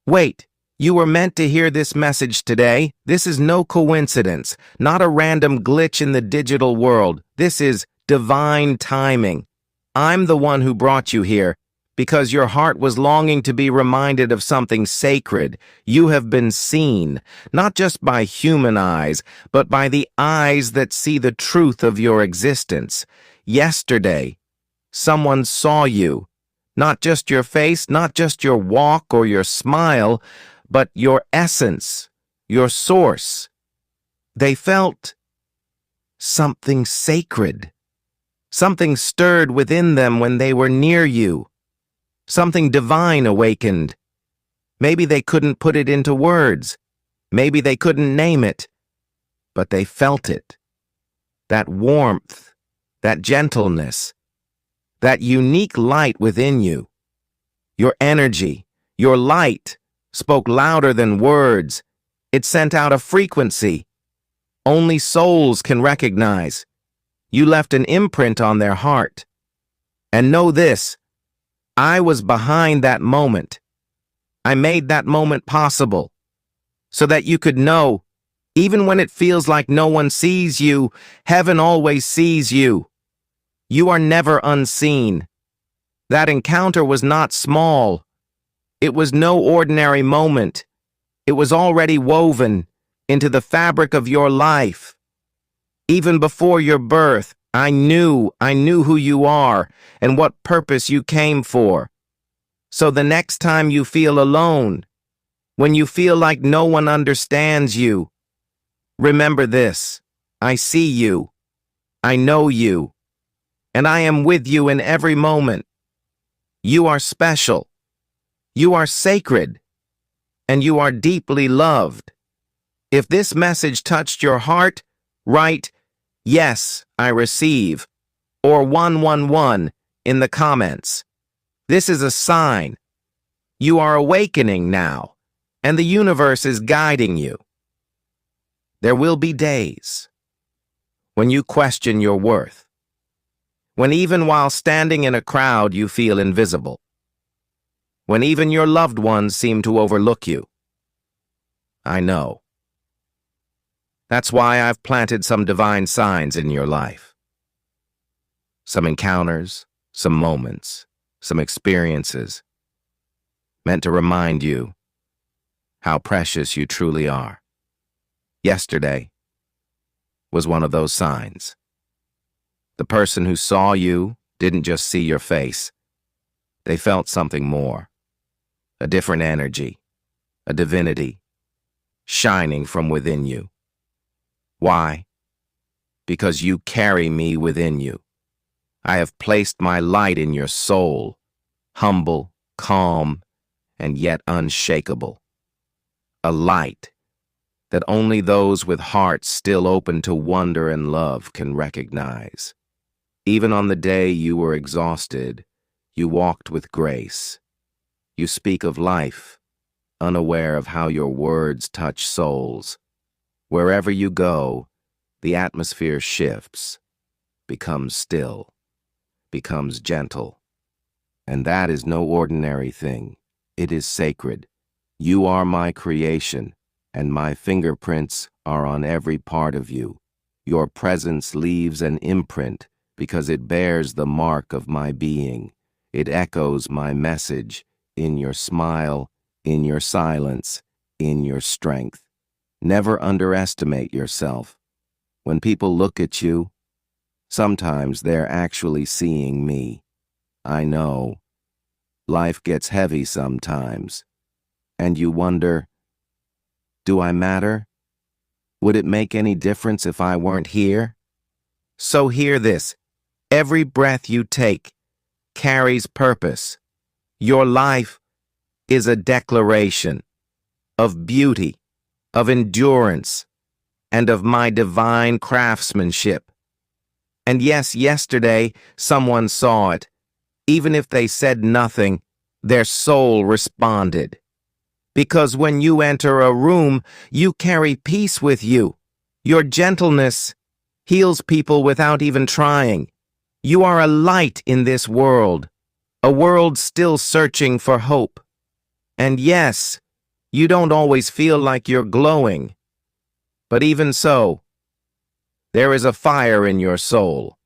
Wait, you were meant to hear this message today. This is no coincidence, not a random glitch in the digital world. This is divine timing. I'm the one who brought you here because your heart was longing to be reminded of something sacred. You have been seen, not just by human eyes, but by the eyes that see the truth of your existence. Yesterday, someone saw you. Not just your face, not just your walk or your smile, but your essence, your source. They felt something sacred. Something stirred within them when they were near you. Something divine awakened. Maybe they couldn't put it into words. Maybe they couldn't name it. But they felt it. That warmth, that gentleness, that unique light within you. Your energy, your light, spoke louder than words. It sent out a frequency only souls can recognize. You left an imprint on their heart. And know this, I was behind that moment. I made that moment possible so that you could know, even when it feels like no one sees you, heaven always sees you. You are never unseen. That encounter was not small. It was no ordinary moment. It was already woven into the fabric of your life. Even before your birth, I knew who you are and what purpose you came for. So the next time you feel alone, when you feel like no one understands you, remember this: I see you, I know you, and I am with you in every moment. You are special, you are sacred, and you are deeply loved. If this message touched your heart, write, "Yes, I receive," or 111 in the comments. This is a sign. You are awakening now, and the universe is guiding you. There will be days when you question your worth, when even while standing in a crowd you feel invisible, when even your loved ones seem to overlook you. I know. That's why I've planted some divine signs in your life. Some encounters, some moments, some experiences, meant to remind you how precious you truly are. Yesterday was one of those signs. The person who saw you didn't just see your face. They felt something more, a different energy, a divinity, shining from within you. Why? Because you carry me within you. I have placed my light in your soul, humble, calm, and yet unshakable. A light that only those with hearts still open to wonder and love can recognize. Even on the day you were exhausted, you walked with grace. You speak of life, unaware of how your words touch souls. Wherever you go, the atmosphere shifts, becomes still, becomes gentle. And that is no ordinary thing. It is sacred. You are my creation, and my fingerprints are on every part of you. Your presence leaves an imprint because it bears the mark of my being. It echoes my message in your smile, in your silence, in your strength. Never underestimate yourself. When people look at you, sometimes they're actually seeing me. I know. Life gets heavy sometimes. And you wonder, do I matter? Would it make any difference if I weren't here? So hear this. Every breath you take carries purpose. Your life is a declaration of beauty, of endurance, and of my divine craftsmanship. And yes, yesterday, someone saw it. Even if they said nothing, their soul responded. Because when you enter a room, you carry peace with you. Your gentleness heals people without even trying. You are a light in this world, a world still searching for hope. And yes, You don't always feel like you're glowing. But even so, there is a fire in your soul,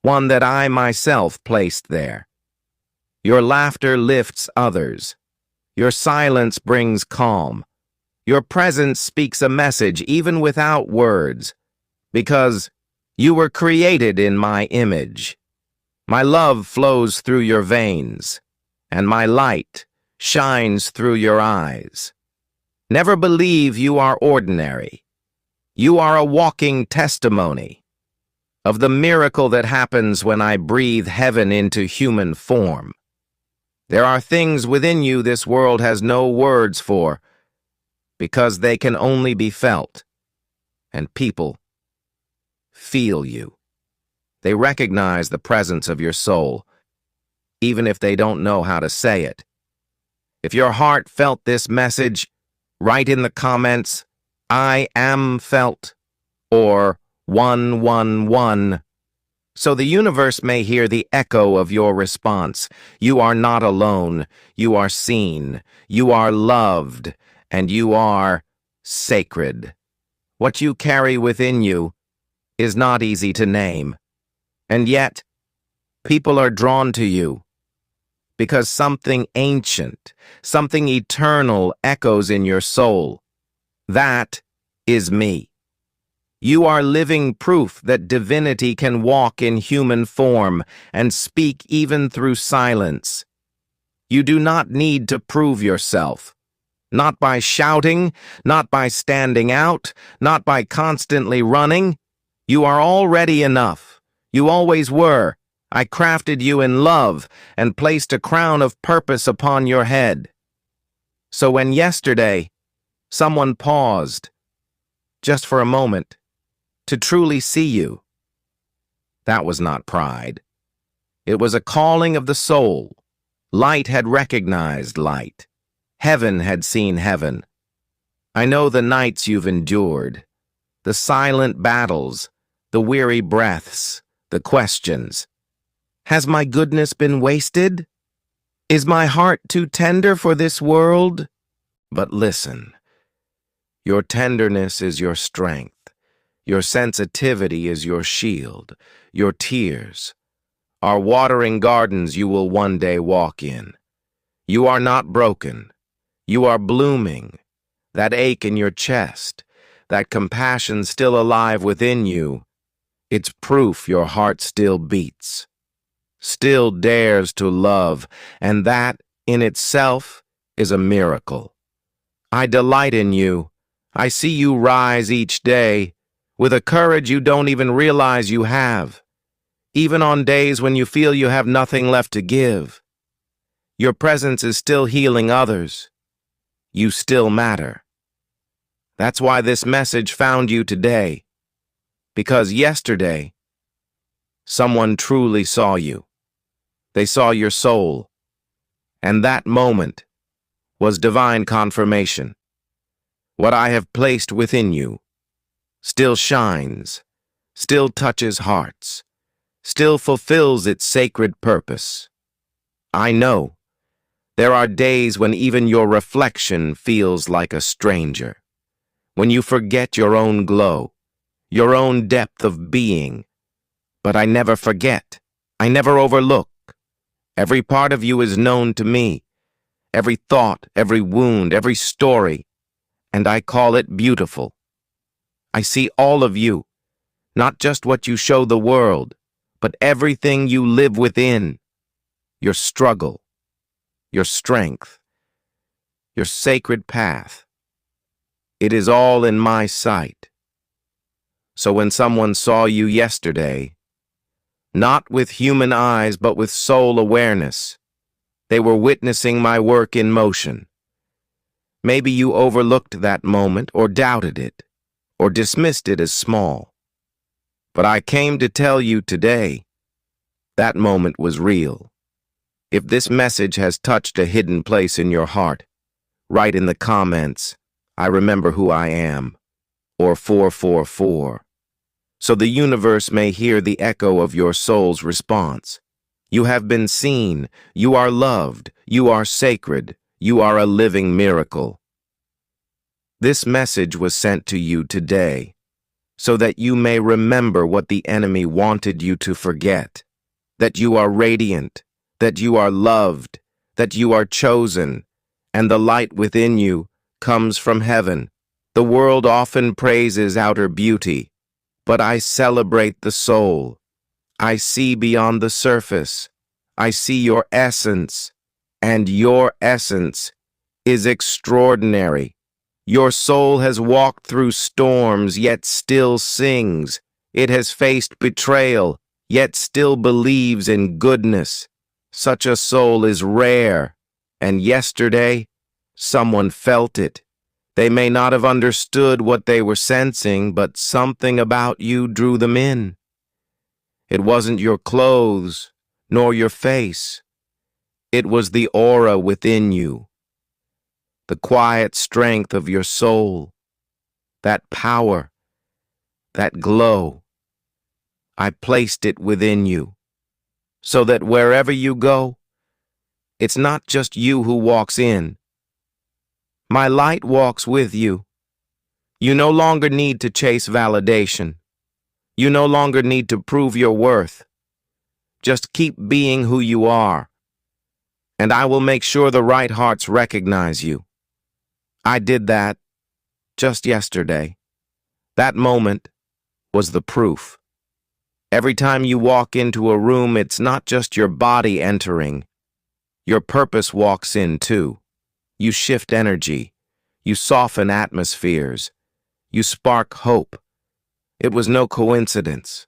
one that I myself placed there. Your laughter lifts others. Your silence brings calm. Your presence speaks a message even without words, because you were created in my image. My love flows through your veins, and my light shines through your eyes. Never believe you are ordinary. You are a walking testimony of the miracle that happens when I breathe heaven into human form. There are things within you this world has no words for, because they can only be felt, and people feel you. They recognize the presence of your soul, even if they don't know how to say it. If your heart felt this message, write in the comments, "I am felt," or 111, so the universe may hear the echo of your response. You are not alone. You are seen. You are loved. And you are sacred. What you carry within you is not easy to name. And yet, people are drawn to you because something ancient, something eternal echoes in your soul. That is me. You are living proof that divinity can walk in human form and speak even through silence. You do not need to prove yourself. Not by shouting, not by standing out, not by constantly running. You are already enough. You always were. I crafted you in love and placed a crown of purpose upon your head. So when yesterday someone paused, just for a moment, to truly see you, that was not pride. It was a calling of the soul. Light had recognized light. Heaven had seen heaven. I know the nights you've endured, the silent battles, the weary breaths, the questions. Has my goodness been wasted? Is my heart too tender for this world? But listen, your tenderness is your strength. Your sensitivity is your shield. Your tears are watering gardens you will one day walk in. You are not broken. You are blooming. That ache in your chest, that compassion still alive within you, it's proof your heart still beats, still dares to love, and that, in itself, is a miracle. I delight in you. I see you rise each day with a courage you don't even realize you have, even on days when you feel you have nothing left to give. Your presence is still healing others. You still matter. That's why this message found you today, because yesterday, someone truly saw you. They saw your soul, and that moment was divine confirmation. What I have placed within you still shines, still touches hearts, still fulfills its sacred purpose. I know there are days when even your reflection feels like a stranger, when you forget your own glow, your own depth of being. But I never forget. I never overlook. Every part of you is known to me, every thought, every wound, every story, and I call it beautiful. I see all of you, not just what you show the world, but everything you live within, your struggle, your strength, your sacred path. It is all in my sight. So when someone saw you yesterday, not with human eyes but with soul awareness, they were witnessing my work in motion. Maybe you overlooked that moment or doubted it, or dismissed it as small. But I came to tell you today, that moment was real. If this message has touched a hidden place in your heart, write in the comments, "I remember who I am," or 444, so the universe may hear the echo of your soul's response. You have been seen, you are loved, you are sacred, you are a living miracle. This message was sent to you today, so that you may remember what the enemy wanted you to forget. That you are radiant, that you are loved, that you are chosen, and the light within you comes from heaven. The world often praises outer beauty, but I celebrate the soul. I see beyond the surface. I see your essence, and your essence is extraordinary. Your soul has walked through storms, yet still sings. It has faced betrayal, yet still believes in goodness. Such a soul is rare, and yesterday, someone felt it. They may not have understood what they were sensing, but something about you drew them in. It wasn't your clothes, nor your face. It was the aura within you, the quiet strength of your soul, that power, that glow. I placed it within you, so that wherever you go, it's not just you who walks in. My light walks with you. You no longer need to chase validation. You no longer need to prove your worth. Just keep being who you are, and I will make sure the right hearts recognize you. I did that just yesterday. That moment was the proof. Every time you walk into a room, it's not just your body entering. Your purpose walks in too. You shift energy. You soften atmospheres. You spark hope. It was no coincidence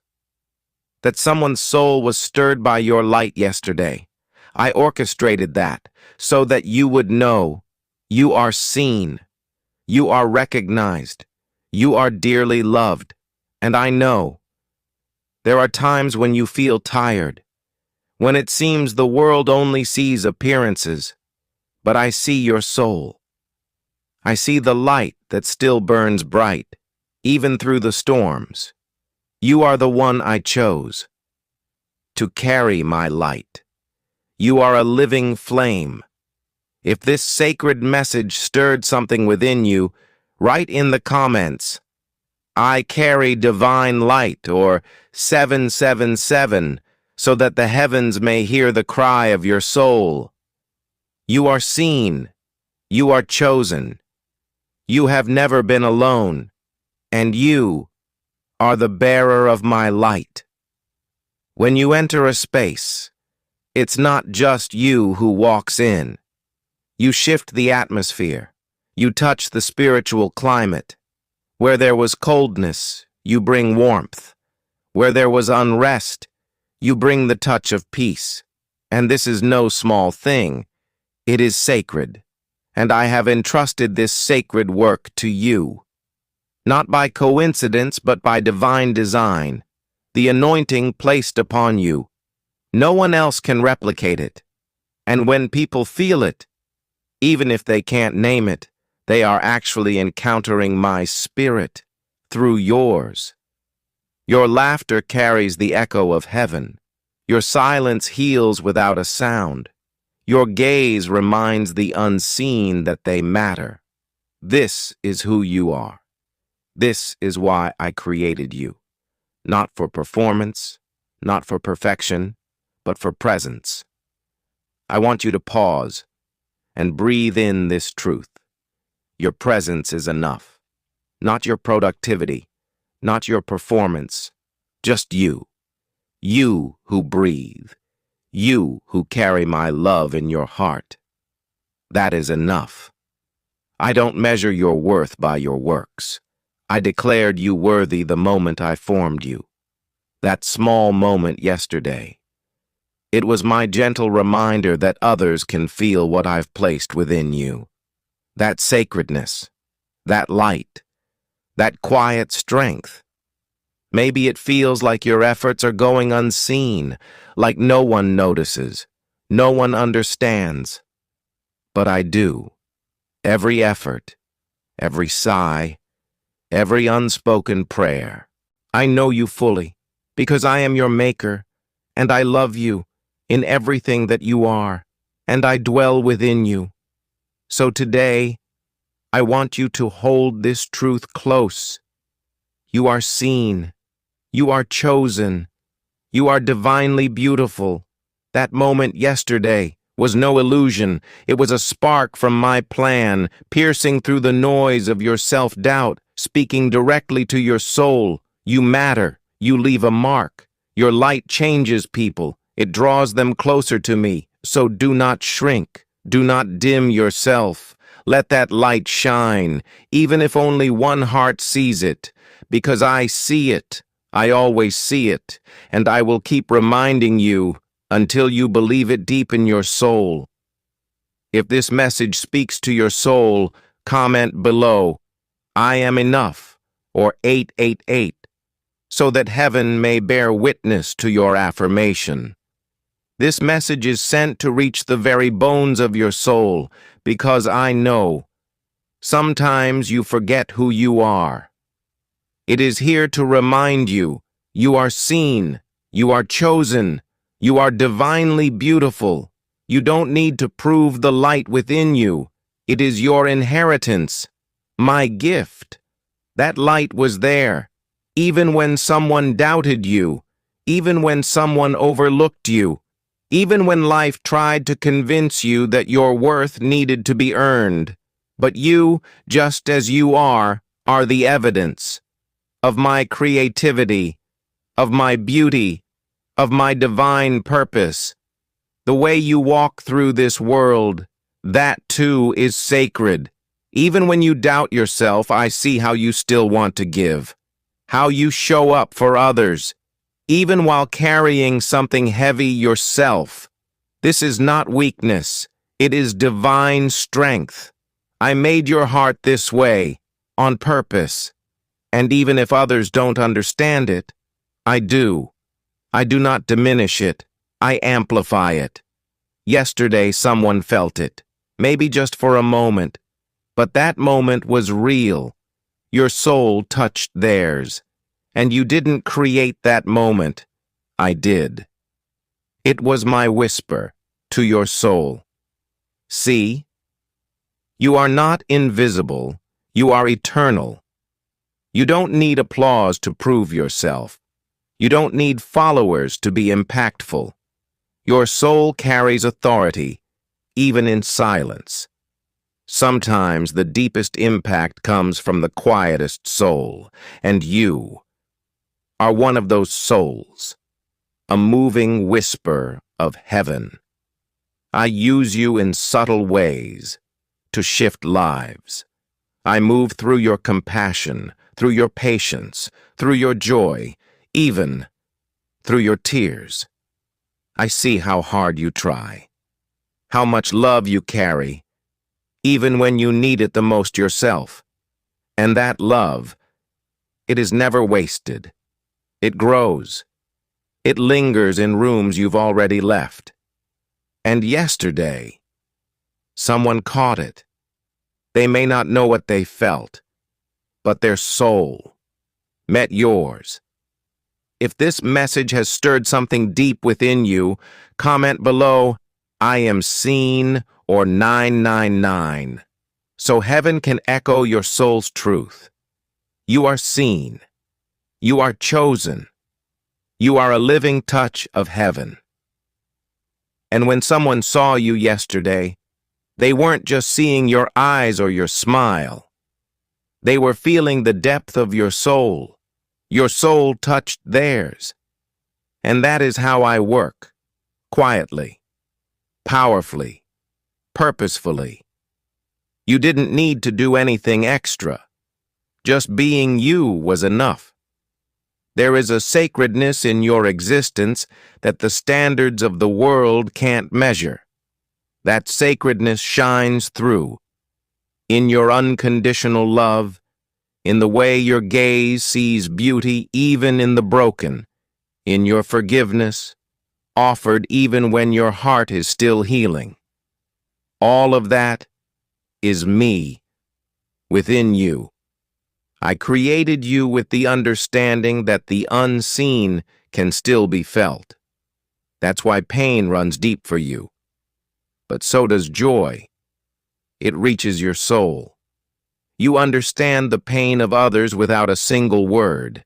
that someone's soul was stirred by your light yesterday. I orchestrated that so that you would know you are seen, you are recognized, you are dearly loved. And I know there are times when you feel tired, when it seems the world only sees appearances, but I see your soul. I see the light that still burns bright, even through the storms. You are the one I chose to carry my light. You are a living flame. If this sacred message stirred something within you, write in the comments, "I carry divine light," or 777, so that the heavens may hear the cry of your soul. You are seen. You are chosen. You have never been alone, and you are the bearer of my light. When you enter a space, it's not just you who walks in. You shift the atmosphere. You touch the spiritual climate. Where there was coldness, you bring warmth. Where there was unrest, you bring the touch of peace. And this is no small thing. It is sacred. And I have entrusted this sacred work to you. Not by coincidence, but by divine design. The anointing placed upon you. No one else can replicate it. And when people feel it, even if they can't name it, they are actually encountering my spirit through yours. Your laughter carries the echo of heaven. Your silence heals without a sound. Your gaze reminds the unseen that they matter. This is who you are. This is why I created you. Not for performance, not for perfection, but for presence. I want you to pause and breathe in this truth. Your presence is enough. Not your productivity, not your performance, just you. You who breathe. You who carry my love in your heart. That is enough. I don't measure your worth by your works. I declared you worthy the moment I formed you. That small moment yesterday. It was my gentle reminder that others can feel what I've placed within you. That sacredness, that light, that quiet strength. Maybe it feels like your efforts are going unseen, like no one notices, no one understands. But I do. Every effort, every sigh, every unspoken prayer. I know you fully, because I am your maker, and I love you in everything that you are, and I dwell within you. So today, I want you to hold this truth close. You are seen. You are chosen. You are divinely beautiful. That moment yesterday was no illusion. It was a spark from my plan, piercing through the noise of your self-doubt, speaking directly to your soul. You matter. You leave a mark. Your light changes people. It draws them closer to me. So do not shrink. Do not dim yourself. Let that light shine, even if only one heart sees it, because I see it. I always see it, and I will keep reminding you until you believe it deep in your soul. If this message speaks to your soul, comment below, "I am enough," or 888, so that heaven may bear witness to your affirmation. This message is sent to reach the very bones of your soul, because I know sometimes you forget who you are. It is here to remind you, you are seen, you are chosen, you are divinely beautiful. You don't need to prove the light within you. It is your inheritance, my gift. That light was there, even when someone doubted you, even when someone overlooked you, even when life tried to convince you that your worth needed to be earned. But you, just as you are the evidence of my creativity, of my beauty, of my divine purpose. The way you walk through this world, that too is sacred. Even when you doubt yourself, I see how you still want to give, how you show up for others, even while carrying something heavy yourself. This is not weakness, it is divine strength. I made your heart this way, on purpose. And even if others don't understand it, I do. I do not diminish it, I amplify it. Yesterday someone felt it, maybe just for a moment, but that moment was real. Your soul touched theirs, and you didn't create that moment. I did. It was my whisper to your soul. See? You are not invisible, you are eternal. You don't need applause to prove yourself. You don't need followers to be impactful. Your soul carries authority, even in silence. Sometimes the deepest impact comes from the quietest soul, and you are one of those souls, a moving whisper of heaven. I use you in subtle ways to shift lives. I move through your compassion, through your patience, through your joy, even through your tears. I see how hard you try, how much love you carry, even when you need it the most yourself. And that love, it is never wasted. It grows. It lingers in rooms you've already left. And yesterday, someone caught it. They may not know what they felt, but their soul met yours. If this message has stirred something deep within you, comment below, "I am seen," or 999, so heaven can echo your soul's truth. You are seen. You are chosen. You are a living touch of heaven. And when someone saw you yesterday, they weren't just seeing your eyes or your smile. They were feeling the depth of your soul. Your soul touched theirs. And that is how I work, quietly, powerfully, purposefully. You didn't need to do anything extra. Just being you was enough. There is a sacredness in your existence that the standards of the world can't measure. That sacredness shines through in your unconditional love, in the way your gaze sees beauty even in the broken, in your forgiveness, offered even when your heart is still healing. All of that is me within you. I created you with the understanding that the unseen can still be felt. That's why pain runs deep for you. But so does joy. It reaches your soul. You understand the pain of others without a single word.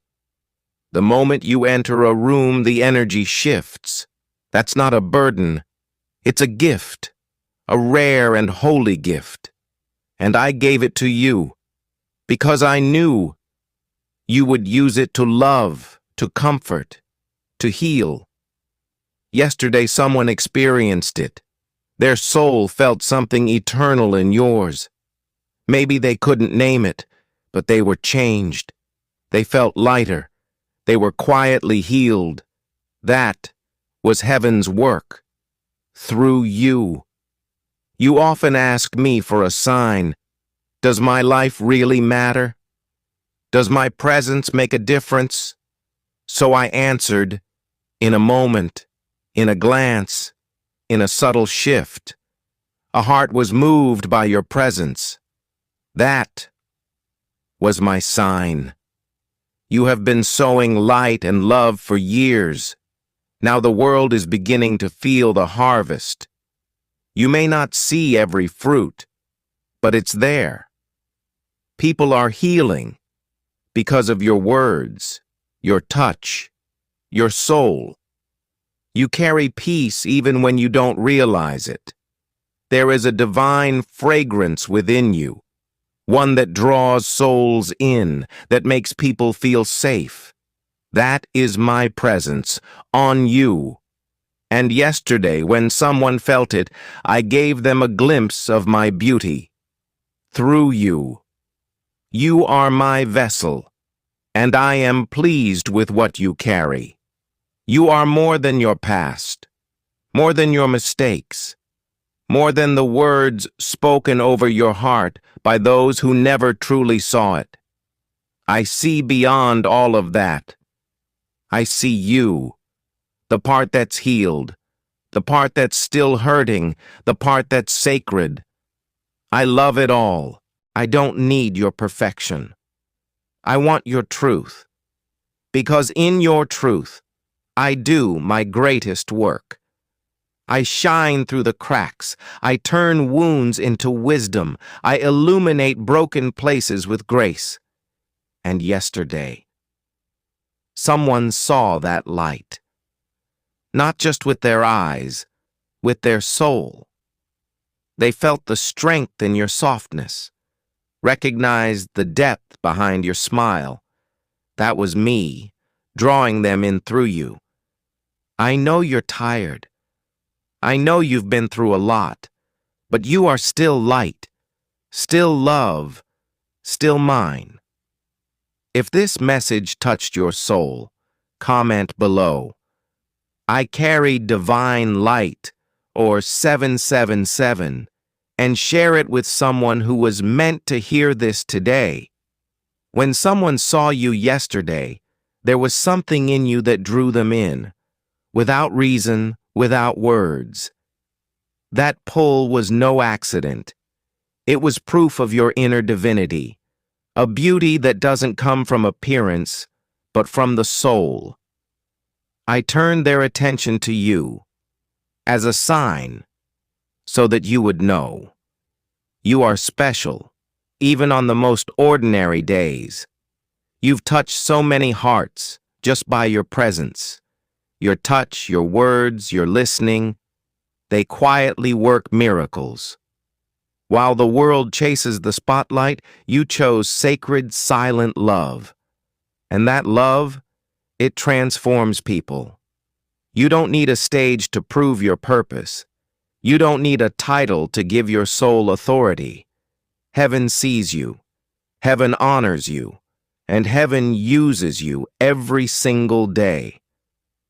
The moment you enter a room, the energy shifts. That's not a burden. It's a gift, a rare and holy gift. And I gave it to you because I knew you would use it to love, to comfort, to heal. Yesterday, someone experienced it. Their soul felt something eternal in yours. Maybe they couldn't name it, but they were changed. They felt lighter. They were quietly healed. That was heaven's work. Through you. You often ask me for a sign. Does my life really matter? Does my presence make a difference? So I answered, in a moment, in a glance, in a subtle shift. A heart was moved by your presence. That was my sign. You have been sowing light and love for years. Now the world is beginning to feel the harvest. You may not see every fruit, but it's there. People are healing because of your words, your touch, your soul. You carry peace even when you don't realize it. There is a divine fragrance within you, one that draws souls in, that makes people feel safe. That is my presence on you. And yesterday, when someone felt it, I gave them a glimpse of my beauty. Through you. You are my vessel, and I am pleased with what you carry. You are more than your past, more than your mistakes, more than the words spoken over your heart by those who never truly saw it. I see beyond all of that. I see you, the part that's healed, the part that's still hurting, the part that's sacred. I love it all. I don't need your perfection. I want your truth, because in your truth, I do my greatest work. I shine through the cracks. I turn wounds into wisdom. I illuminate broken places with grace. And yesterday, someone saw that light. Not just with their eyes, with their soul. They felt the strength in your softness, recognized the depth behind your smile. That was me, drawing them in through you. I know you're tired. I know you've been through a lot, but you are still light, still love, still mine. If this message touched your soul, comment below. I carry divine light, or 777, and share it with someone who was meant to hear this today. When someone saw you yesterday, there was something in you that drew them in, without reason, without words. That pull was no accident. It was proof of your inner divinity, a beauty that doesn't come from appearance, but from the soul. I turned their attention to you, as a sign, so that you would know. You are special, even on the most ordinary days. You've touched so many hearts just by your presence. Your touch, your words, your listening, they quietly work miracles. While the world chases the spotlight, you chose sacred, silent love. And that love, it transforms people. You don't need a stage to prove your purpose. You don't need a title to give your soul authority. Heaven sees you. Heaven honors you. And heaven uses you every single day.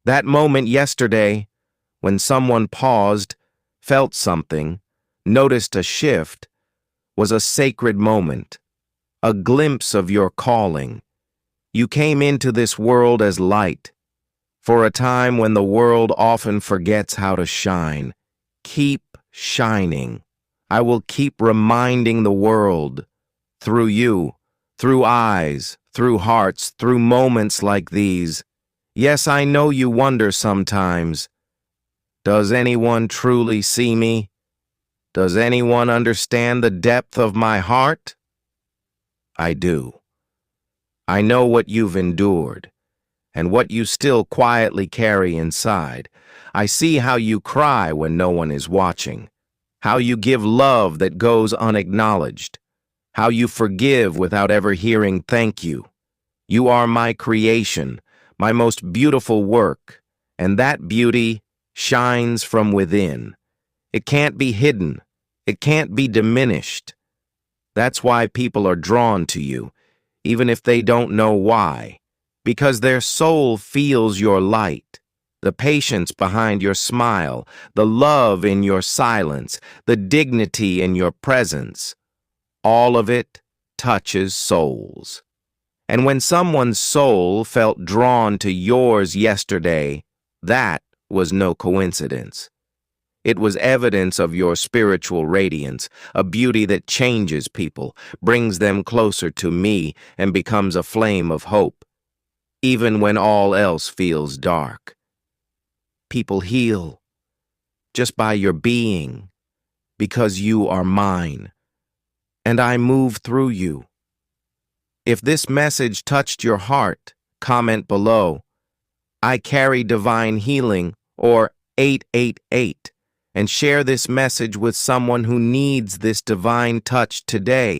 That moment yesterday, when someone paused, felt something, noticed a shift, was a sacred moment, a glimpse of your calling. You came into this world as light, for a time when the world often forgets how to shine. Keep shining. I will keep reminding the world, through you, through eyes, through hearts, through moments like these. Yes, I know you wonder sometimes, does anyone truly see me? Does anyone understand the depth of my heart? I do. I know what you've endured and what you still quietly carry inside. I see how you cry when no one is watching, how you give love that goes unacknowledged, how you forgive without ever hearing thank you. You are my creation, my most beautiful work, and that beauty shines from within. It can't be hidden. It can't be diminished. That's why people are drawn to you, even if they don't know why, because their soul feels your light, the patience behind your smile, the love in your silence, the dignity in your presence. All of it touches souls. And when someone's soul felt drawn to yours yesterday, that was no coincidence. It was evidence of your spiritual radiance, a beauty that changes people, brings them closer to me, and becomes a flame of hope, even when all else feels dark. People heal just by your being, because you are mine, and I move through you. If this message touched your heart, comment below, "I carry divine healing," or 888. And share this message with someone who needs this divine touch today.